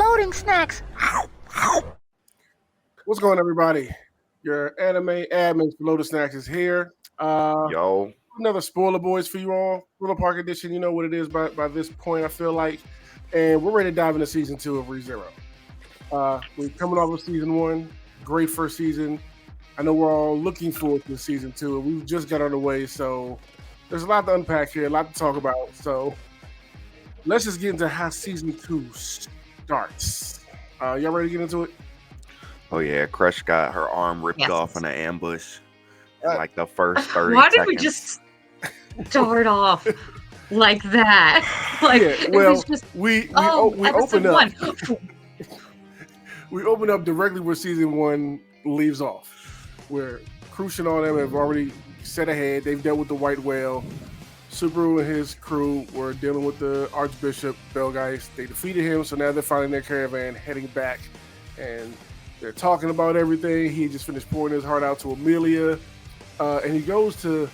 loading snacks. What's going on, everybody? Your anime admin for Lotus Snacks is here. Yo, Another spoiler boys for you all. Thriller Park Edition, you know what it is by this point, I feel like. And we're ready to dive into season 2 of ReZero. We're coming off of season 1. Great first season. I know we're all looking forward to season 2. We've just got on the way, so there's a lot to unpack here, a lot to talk about. So let's just get into how season 2 starts. Y'all ready to get into it? oh yeah, Crush got her arm ripped Yes. off in an ambush. In like the first 30 Why did seconds. we just start off like that? Like Yeah, it well, was just we episode open up. one. We open up directly where season 1 leaves off, where Crush and all them have already set ahead. They've dealt with the White Whale. Subaru and his crew were dealing with the Archbishop Belgeist. They defeated him, so now they're finding their caravan, heading back, and they're talking about everything. He just finished pouring his heart out to Amelia, and he goes to,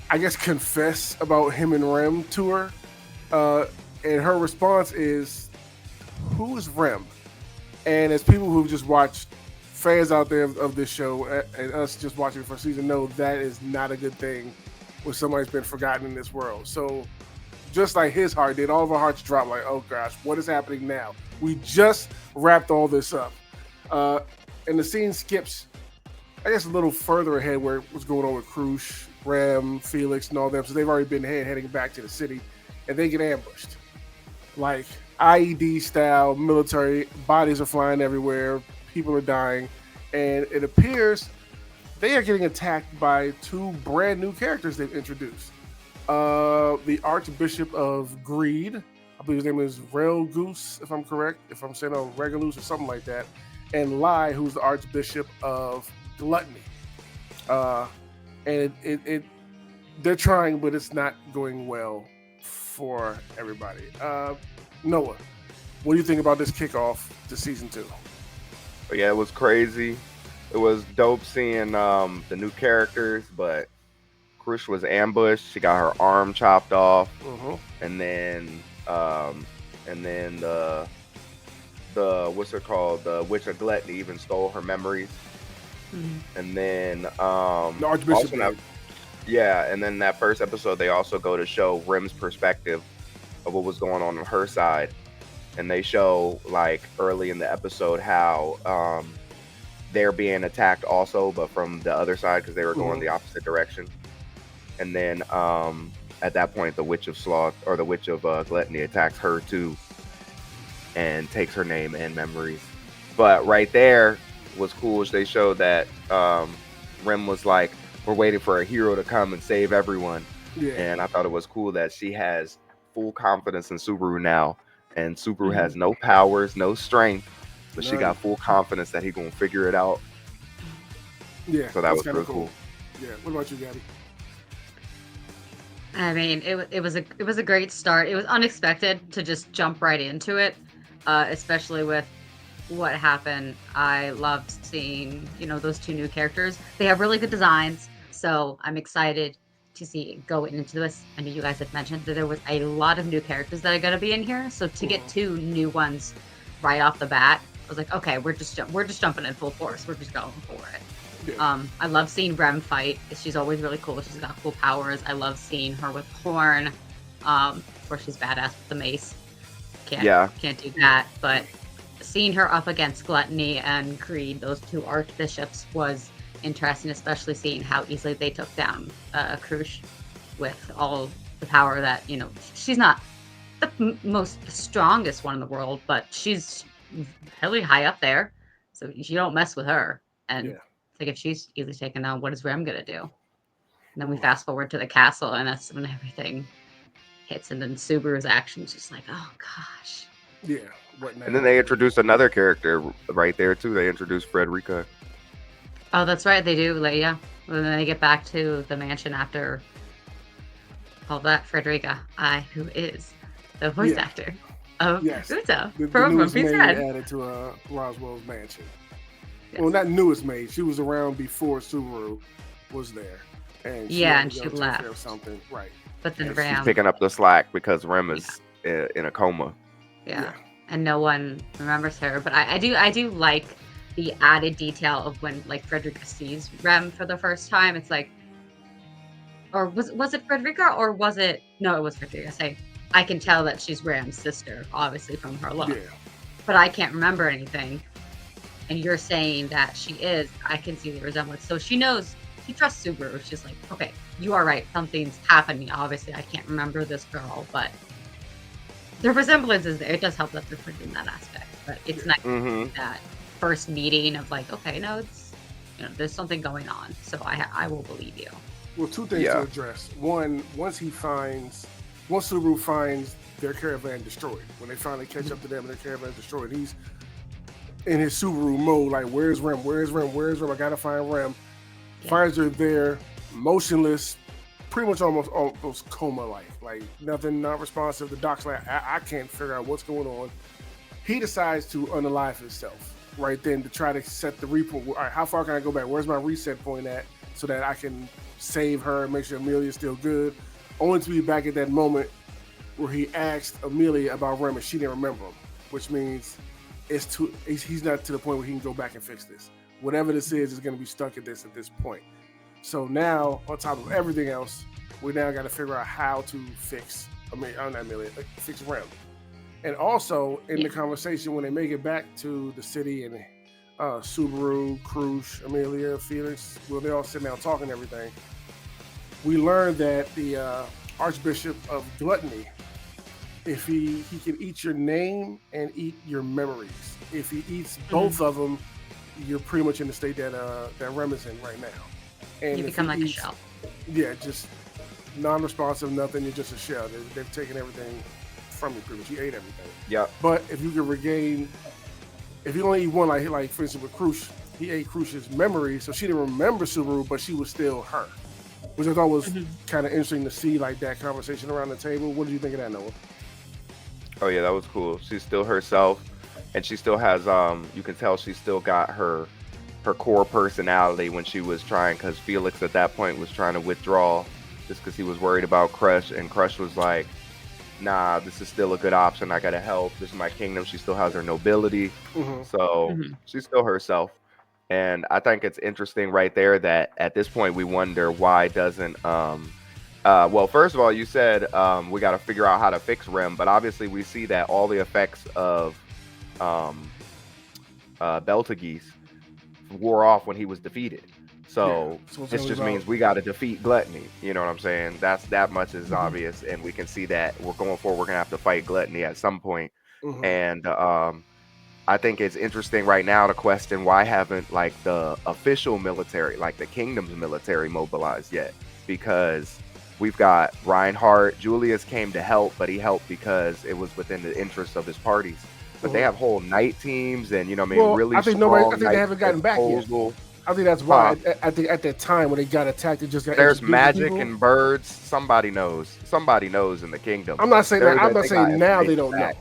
I guess, confess about him and Rem to her, and her response is, "Who is Rem?" And as people who've just watched, fans out there of this show and us just watching for season know that is not a good thing when somebody's been forgotten in this world. So just like his heart did, all of our hearts dropped like, oh gosh, what is happening now? We just wrapped all this up. And the scene skips, I guess, a little further ahead where what's going on with Crush, Rem, Felix, and all them. So they've already been heading back to the city, and they get ambushed. Like IED style military, bodies are flying everywhere, people are dying, and it appears they are getting attacked by two brand new characters they've introduced. The Archbishop of Greed, I believe his name is Rel Goose, if I'm correct, if I'm saying Regulus or something like that, and Lai, who's the Archbishop of Gluttony. And they're trying, but it's not going well for everybody. Noah, what do you think about this kickoff to season 2? But yeah, it was crazy. It was dope seeing the new characters, but Crush was ambushed. She got her arm chopped off, and then the what's it called? The Witch of Gluttony even stole her memories. And then The Archbishop. and then that first episode they also go to show Rem's perspective of what was going on her side, and they show like early in the episode how they're being attacked also, but from the other side because they were going the opposite direction. And then at that point the Witch of Sloth or the Witch of Gluttony attacks her too and takes her name and memories. But right there was cool. They showed that Rem was like, we're waiting for a hero to come and save everyone. Yeah. And I thought it was cool that she has full confidence in Subaru now, and Subaru has no powers, no strength, but she got full confidence that he gonna figure it out. Yeah, So that was kinda really cool. Yeah. What about you, Gabby? I mean, it was a great start. It was unexpected to just jump right into it, especially with what happened. I loved seeing, those two new characters. They have really good designs, so I'm excited to see go into this. I know you guys had mentioned that there was a lot of new characters that are going to be in here, so to get two new ones right off the bat, I was like, okay, we're just jumping in full force. We're just going for it. Yeah. I love seeing Rem fight. She's always really cool. She's got cool powers. I love seeing her with Horn, where she's badass with the mace. Can't do that. But seeing her up against Gluttony and Greed, those two archbishops, was interesting, especially seeing how easily they took down Crush with all the power that, she's not the strongest one in the world, but she's really high up there. So you don't mess with her. And like if she's easily taken down, what is Rem gonna do? And then we fast forward to the castle, and that's when everything hits, and then Subaru's action's just like, oh gosh. Yeah. What now? And then they introduced another character right there too. They introduced Frederica. Oh, that's right, they do. Like, yeah. And then they get back to the mansion after all that. Frederica, who is the voice actor of Uzo from One Piece Red. Added to Roswell's mansion. Yes. Well, not newest maid. She was around before Subaru was there. And she left. Or something. Right. But then she's picking up the slack because Rem is in a coma. Yeah. and no one remembers her. But I do like the added detail of when like Frederica sees Rem for the first time. It's like, or was it Frederica or was it? No, it was Frederica. Say, I can tell that she's Rem's sister, obviously from her look, but I can't remember anything. And you're saying that she is. I can see the resemblance. So she knows. She trusts Subaru. She's like, okay, you are right. Something's happening. Obviously, I can't remember this girl, but the resemblance is there. It does help that they're putting that aspect, but it's nice that first meeting of like, okay, no, it's there's something going on, so I will believe you. Well, two things to address. One, once Subaru finds their caravan destroyed, when they finally catch up to them and their caravan destroyed, he's in his Subaru mode, like, where's Rem? Where's Rem? Where's Rem? I gotta find Rem. Finds her there, motionless, pretty much almost coma-like, like nothing, not responsive. The doc's like, I can't figure out what's going on. He decides to unalive himself right then to try to set the repo. All right, how far can I go back? Where's my reset point at so that I can save her and make sure Amelia's still good? Only to be back at that moment where he asked Amelia about Rem and she didn't remember him, which means he's not to the point where he can go back and fix this. Whatever this is going to be stuck at this point. So now, on top of everything else, we now got to figure out how to fix fix Rem. And also, in the conversation, when they make it back to the city and Subaru, Krush, Amelia, Felix, well, they're all sitting down talking and everything, we learned that the Archbishop of Gluttony, if he can eat your name and eat your memories. If he eats both of them, you're pretty much in the state that Rem is in right now. And you become like a shell. Yeah, just non-responsive, nothing. You're just a shell. They've taken everything from you pretty much. You ate everything. Yeah. But if you can regain, if you only eat one, like for instance with Krush, he ate Krush's memory, so she didn't remember Subaru, but she was still her. Which I thought was kind of interesting to see, like that conversation around the table. What did you think of that, Noah? Oh yeah, that was cool. She's still herself, and she still has you can tell she still got her core personality when she was trying, because Felix at that point was trying to withdraw just because he was worried about Krush, and Krush was like, nah, this is still a good option. I gotta help. This is my kingdom. She still has her nobility, so she's still herself. And I think it's interesting right there that at this point we wonder why doesn't well, first of all, you said we got to figure out how to fix Rem, but obviously we see that all the effects of Beltageese wore off when he was defeated. So this just means we got to defeat Gluttony. You know what I'm saying? That much is obvious, and we can see that we're going forward. We're gonna have to fight Gluttony at some point. And I think it's interesting right now to question why haven't like the official military, like the kingdom's military, mobilized yet? Because we've got Reinhardt. Julius came to help, but he helped because it was within the interest of his parties. But they have whole night teams, and really. I think they haven't gotten back yet. I think that's why. I think at that time when they got attacked, it just got. There's magic and birds. Somebody knows. Somebody knows in the kingdom. I'm not saying that. I'm not saying now they don't know.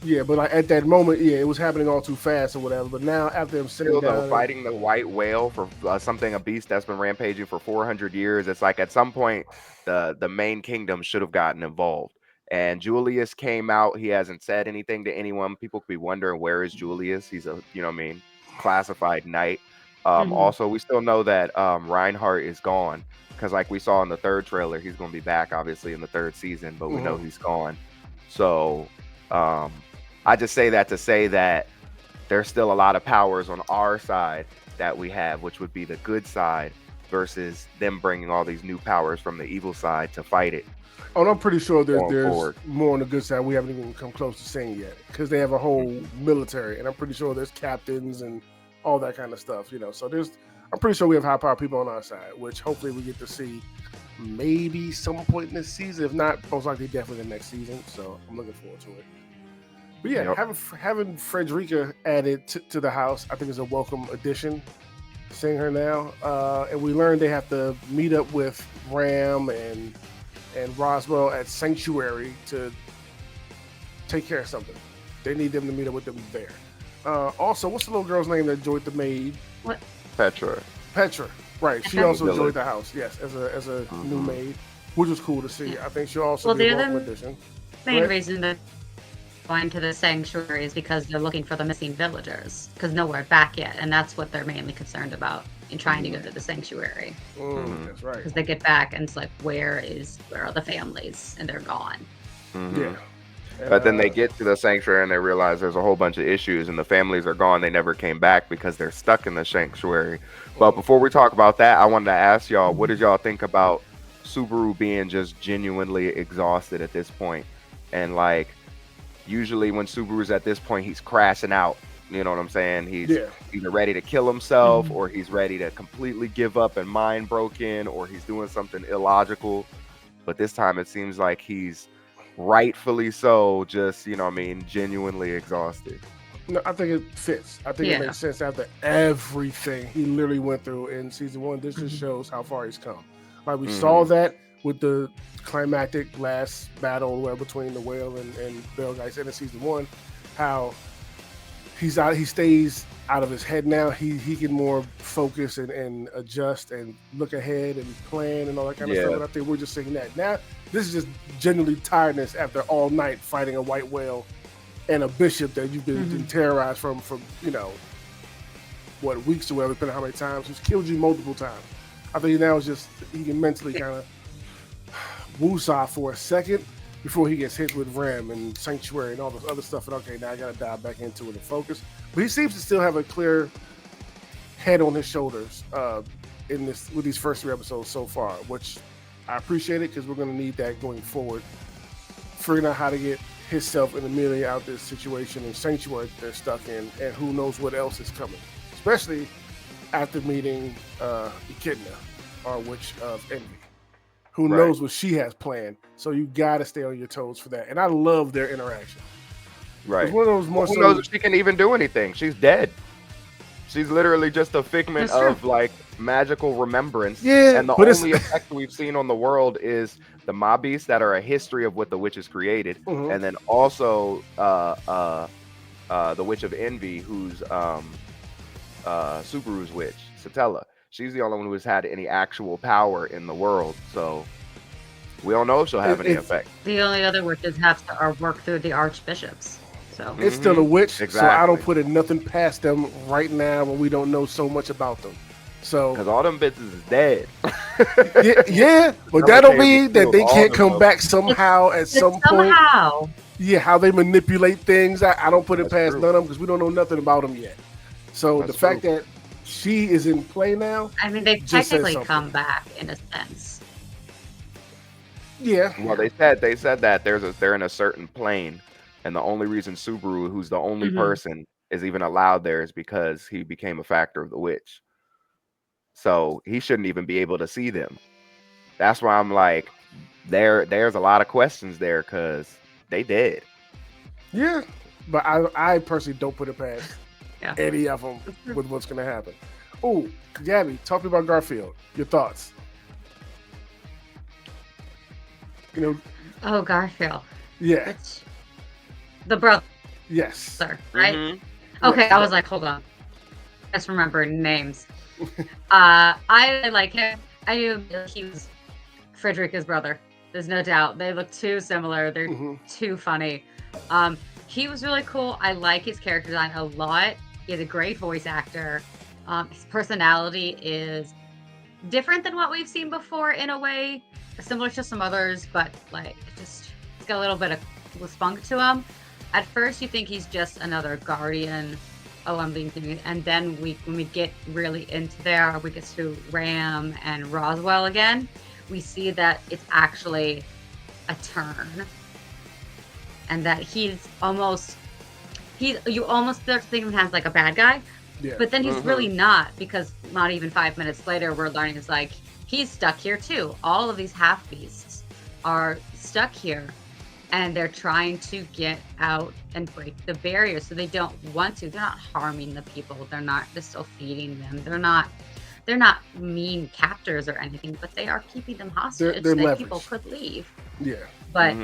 Yeah, but like at that moment, it was happening all too fast or whatever. But now after them sitting down, fighting the white whale for a beast that's been rampaging for 400 years, it's like at some point the main kingdom should have gotten involved. And Julius came out. He hasn't said anything to anyone. People could be wondering, where is Julius? He's a classified knight. Also, we still know that Reinhardt is gone, because like we saw in the third trailer, he's going to be back obviously in the third season, but we know he's gone. So I just say that to say that there's still a lot of powers on our side that we have, which would be the good side, versus them bringing all these new powers from the evil side to fight it. Oh, and I'm pretty sure there's more on the good side we haven't even come close to seeing yet, because they have a whole military, and I'm pretty sure there's captains and all that kind of stuff, So I'm pretty sure we have high-powered people on our side, which hopefully we get to see maybe some point in this season. If not, most likely definitely the next season. So I'm looking forward to it. But yeah, having Frederica added to the house, I think is a welcome addition. Seeing her now, and we learned they have to meet up with Ram and Roswell at Sanctuary to take care of something. They need them to meet up with them there. Also, what's the little girl's name that joined the maid? What? Petra, right. She also joined the house, yes, as a new maid, which was cool to see. I think she'll also be a welcome addition. Main reason that going to the sanctuary is because they're looking for the missing villagers because nowhere back yet, and that's what they're mainly concerned about in trying to go to the sanctuary. That's right. Because they get back and it's like, where are the families? And they're gone. Yeah. But then they get to the sanctuary and they realize there's a whole bunch of issues and the families are gone. They never came back because they're stuck in the sanctuary. But before we talk about that, I wanted to ask y'all, what did y'all think about Subaru being just genuinely exhausted at this point? And like, usually when Subaru's at this point, he's crashing out. You know what I'm saying? He's either ready to kill himself or he's ready to completely give up and mind broken, or he's doing something illogical. But this time it seems like he's rightfully so, just, you know what I mean, genuinely exhausted. No, I think it fits. I think it makes sense after everything he literally went through in season 1. This just shows how far he's come. Like we saw that with the climactic last battle between the whale and Belgeist in season 1, how he stays out of his head now. He can more focus and adjust and look ahead and plan and all that kind of stuff. And I think we're just seeing that. Now, this is just genuinely tiredness after all night fighting a white whale and a bishop that you've been terrorized from weeks or whatever, depending on how many times. He's killed you multiple times. I think now it's just he can mentally kind of woosah for a second before he gets hit with Rem and Sanctuary and all this other stuff. And okay, now I got to dive back into it and focus. But he seems to still have a clear head on his shoulders with these first 3 episodes so far, which I appreciate it because we're going to need that going forward. Figuring out how to get himself and Amelia out of this situation and Sanctuary that they're stuck in, and who knows what else is coming, especially after meeting Echidna, or Witch of Envy. Who knows what she has planned? So you got to stay on your toes for that. And I love their interaction. Right. One of those more who knows if she can even do anything? She's dead. She's literally just a figment of like magical remembrance. Yeah. And the only effect we've seen on the world is the mob beasts that are a history of what the witches created, and then also the Witch of Envy, who's Subaru's witch, Satella. She's the only one who has had any actual power in the world, so we don't know if she'll have any effect. The only other witches have to work through the archbishops. So it's still a witch, exactly. So I don't put nothing past them right now when we don't know so much about them. So because all them bitches is dead. yeah, but that don't mean that they can't come back somehow at some point. Yeah, how they manipulate things, I don't put it past none of them because we don't know nothing about them yet. So the fact that she is in play now. I mean, they've technically come back in a sense. Yeah. Well, they said that they're in a certain plane, and the only reason Subaru, who's the only person, is even allowed there is because he became a factor of the witch. So he shouldn't even be able to see them. That's why I'm like, there's a lot of questions there because they dead. Yeah, but I personally don't put it past any of them with what's going to happen. Oh, Gabby, talk to me about Garfield. Your thoughts? Oh, Garfield. Yeah. The brother. Yes. Sir, right? Okay, I was like, hold on. Just remembering names. I like him. I knew he was Frederica's brother. There's no doubt. They look too similar. They're too funny. He was really cool. I like his character design a lot. He's a great voice actor. His personality is different than what we've seen before in a way, similar to some others, but like just he's got a little bit of spunk to him. At first, you think he's just another guardian. Oh, I'm being confused. And then when we get really into there, we get to Ram and Roswell again. We see that it's actually a turn, and that you almost start to think of him as like a bad guy, but then he's really not, because not even 5 minutes later, we're learning it's like he's stuck here too. All of these half beasts are stuck here. And they're trying to get out and break the barrier, so they don't want to. They're not harming the people. They're still feeding them. They're not mean captors or anything, but they are keeping them hostage. They're that people could leave. Yeah. But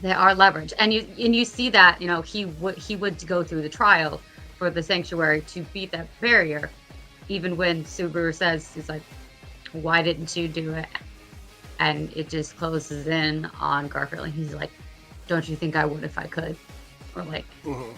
they are leverage. And you see that, he would go through the trial for the sanctuary to beat that barrier, even when Subaru says, he's like, why didn't you do it? And it just closes in on Garfield. And he's like, don't you think I would if I could? or like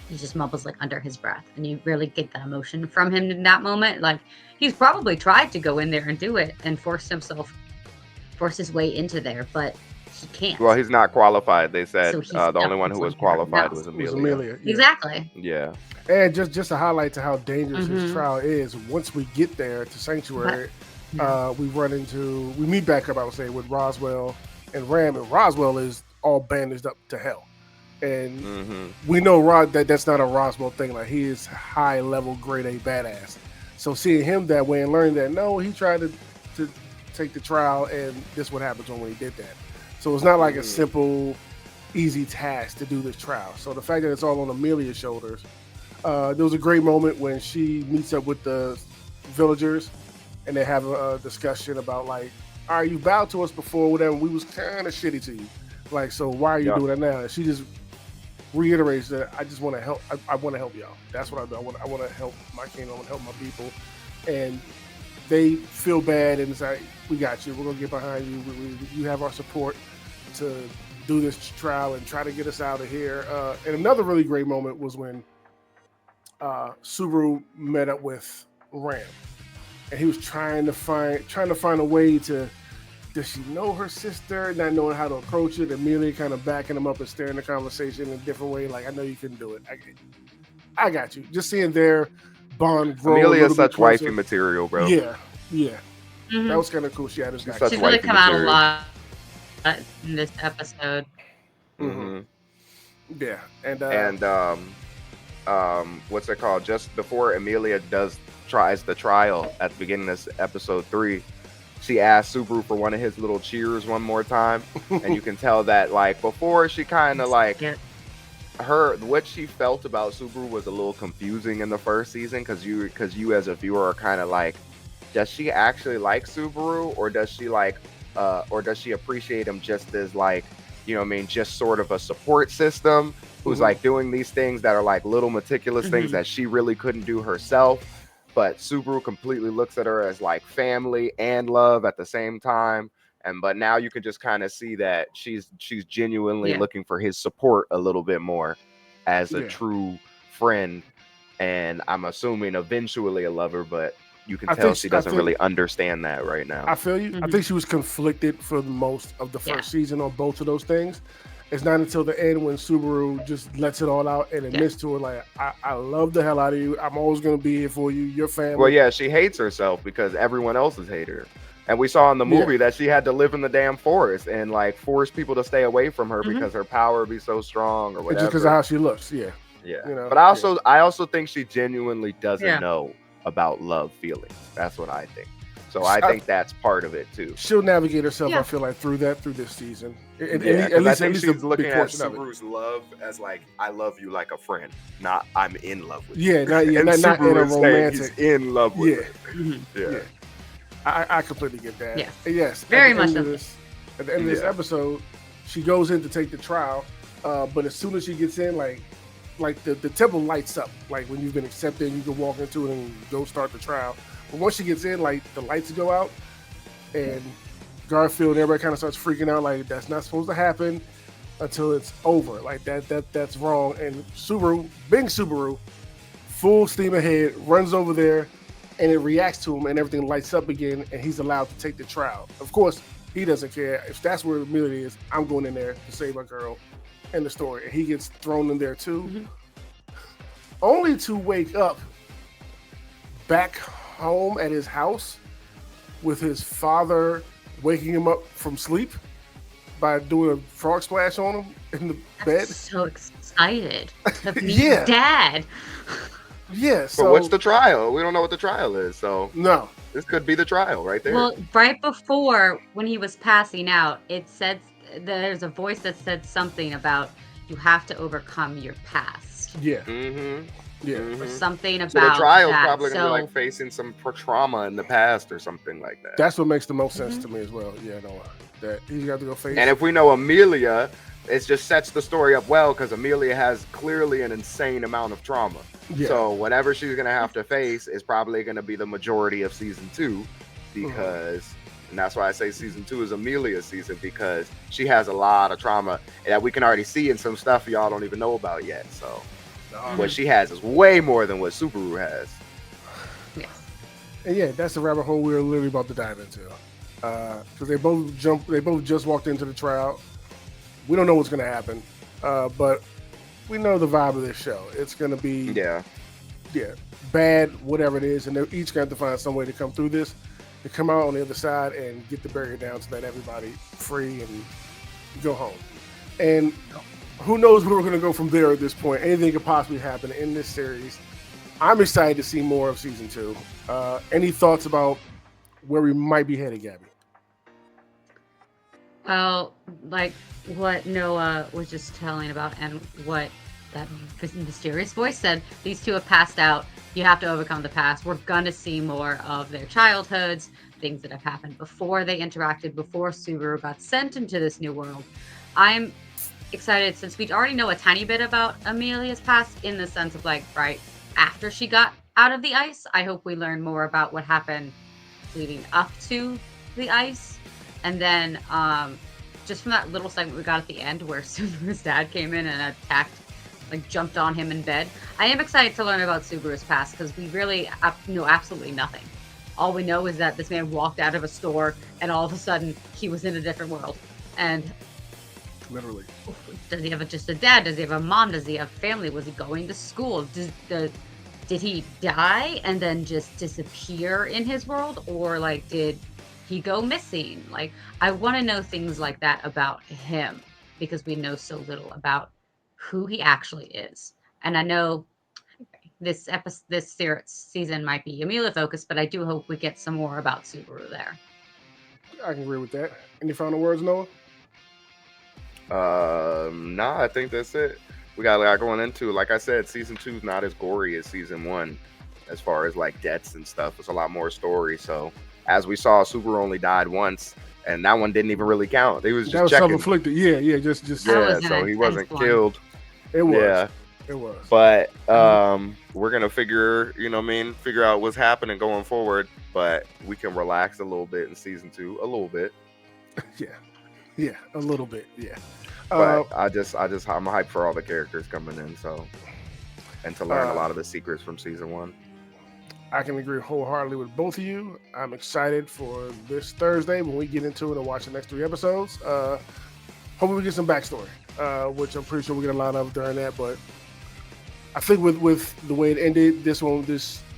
he just mumbles like under his breath, and you really get the emotion from him in that moment. Like he's probably tried to go in there and do it and force his way into there, but he can't. Well, he's not qualified. They said the only one who was qualified was Amelia. Yeah. Exactly. Yeah. And just to highlight to how dangerous his trial is, once we get there to Sanctuary, we meet back up, I would say, with Roswell and Ram, and Roswell is all bandaged up to hell. And we know that's not a Roswell thing. Like, he is high level grade A badass. So seeing him that way and learning that no, he tried to take the trial, and this is what happens when he did that. So it's not like a simple, easy task to do this trial. So the fact that it's all on Amelia's shoulders. There was a great moment when she meets up with the villagers, and they have a discussion about like, all right, you bowed to us before, whatever. We was kind of shitty to you. Like, so why are you doing that now? And she just reiterates that I just want to help. I want to help y'all. That's what I do. I want to help my kingdom. I want to help my people. And they feel bad, and it's like, we got you. We're gonna get behind you. You have our support to do this trial and try to get us out of here. And another really great moment was when Subaru met up with Ram, and he was trying to find a way to. Does she know her sister? Not knowing how to approach it. Amelia kind of backing him up and steering the conversation in a different way. Like, I know you can do it. I got you. Just seeing their bond grow. Amelia is such wifey material, bro. Yeah. That was kind of cool. She had this guy. She's really come out a lot in this episode. Yeah, and what's it called? Just before Amelia tries the trial at the beginning of episode 3. She asked Subaru for one of his little cheers one more time, and you can tell that like before she kind of like what she felt about Subaru was a little confusing in the first season because you as a viewer are kind of like, does she actually like Subaru, or does she appreciate him just as like, you know what I mean, just sort of a support system who's like doing these things that are like little meticulous things that she really couldn't do herself. But Subaru completely looks at her as like family and love at the same time. But now you can just kind of see that she's genuinely looking for his support a little bit more as a true friend. And I'm assuming eventually a lover, but you can tell she doesn't really understand that right now. I feel you. I think she was conflicted for most of the first season on both of those things. It's not until the end when Subaru just lets it all out and admits to her, like, I love the hell out of you. I'm always going to be here for you. Your family. Well, yeah, she hates herself because everyone else has hated her. And we saw in the movie that she had to live in the damn forest and like force people to stay away from her because her power would be so strong or whatever. It's just because of how she looks. Yeah. You know, but I also think she genuinely doesn't know about love feelings. That's what I think. So I think that's part of it too. She'll navigate herself, I feel like, through this season. At least she's looking at Subaru's love as like, I love you like a friend, not I'm in love with you. Yeah, not in a romantic. He's in love with her. Yeah. I completely get that. Yeah. Yes. Very much so. At the end of this episode, she goes in to take the trial, but as soon as she gets in, like the temple lights up. Like when you've been accepted, you can walk into it and go start the trial. But once she gets in, like the lights go out, and Garfield and everybody kind of starts freaking out. Like that's not supposed to happen until it's over. Like that's wrong. And Subaru, being Subaru, full steam ahead, runs over there, and it reacts to him, and everything lights up again, and he's allowed to take the trial. Of course, he doesn't care. If that's where Amelia is, I'm going in there to save my girl. End the story. And he gets thrown in there too, only to wake up back home at his house with his father waking him up from sleep by doing a frog splash on him in the bed. So excited to meet his dad. Yeah. So but what's the trial? We don't know what the trial is. So no, this could be the trial right there. Well, right before when he was passing out, it said there's a voice that said something about you have to overcome your past. Yeah. Or something about so the trial's that. probably gonna be like facing some trauma in the past or something like that. That's what makes the most sense to me as well. Yeah, no, that he's got to go face. And if we know Amelia, it just sets the story up well because Amelia has clearly an insane amount of trauma. Yeah. So whatever she's gonna have to face is probably gonna be the majority of season 2 because And that's why I say season 2 is Amelia's season, because she has a lot of trauma that we can already see in some stuff y'all don't even know about yet. So what she has is way more than what Subaru has. Yes. And yeah, that's the rabbit hole we're literally about to dive into. Because they both just walked into the trial. We don't know what's going to happen, but we know the vibe of this show. It's going to be bad, whatever it is, and they're each going to have to find some way to come through this, to come out on the other side and get the barrier down to let everybody free and go home. And who knows where we're going to go from there at this point. Anything could possibly happen in this series. I'm excited to see more of season 2. Any thoughts about where we might be headed, Gabby? Well, like what Noah was just telling about and what that mysterious voice said, these two have passed out. You have to overcome the past. We're going to see more of their childhoods, things that have happened before they interacted, before Subaru got sent into this new world. I'm excited since we already know a tiny bit about Amelia's past, in the sense of like, right after she got out of the ice. I hope we learn more about what happened leading up to the ice. And then just from that little segment we got at the end where Subaru's dad came in and attacked, like jumped on him in bed. I am excited to learn about Subaru's past, because we really know absolutely nothing. All we know is that this man walked out of a store and all of a sudden he was in a different world. And literally, does he have just a dad? Does he have a mom? Does he have family? Was he going to school? Did he die and then just disappear in his world? Or like, did he go missing? Like, I want to know things like that about him, because we know so little about who he actually is. And I know this season might be Amelia focused, but I do hope we get some more about Subaru there. I can agree with that. Any final words, Noah? Nah, I think that's it. We got a lot going into. Like I said, season 2 is not as gory as season 1 as far as like deaths and stuff. It's a lot more story. So as we saw, Subaru only died once, and that one didn't even really count. They was just checking. Self-inflicted. Yeah, just so he wasn't killed. It was. Yeah. It was. But we're gonna figure out what's happening going forward. But we can relax a little bit in season 2, a little bit. Yeah, a little bit. Yeah. But I'm hyped for all the characters coming in, and to learn a lot of the secrets from season 1. I can agree wholeheartedly with both of you. I'm excited for this Thursday when we get into it and watch the next 3 episodes. Hopefully we get some backstory, which I'm pretty sure we get a lot of during that. But I think with the way it ended, at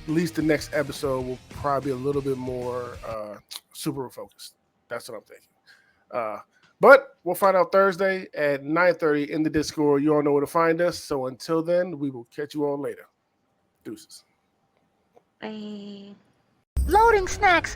least the next episode will probably be a little bit more super focused. That's what I'm thinking. But we'll find out Thursday at 9:30 in the Discord. You all know where to find us. So until then, we will catch you all later. Deuces. Bye. Loading snacks.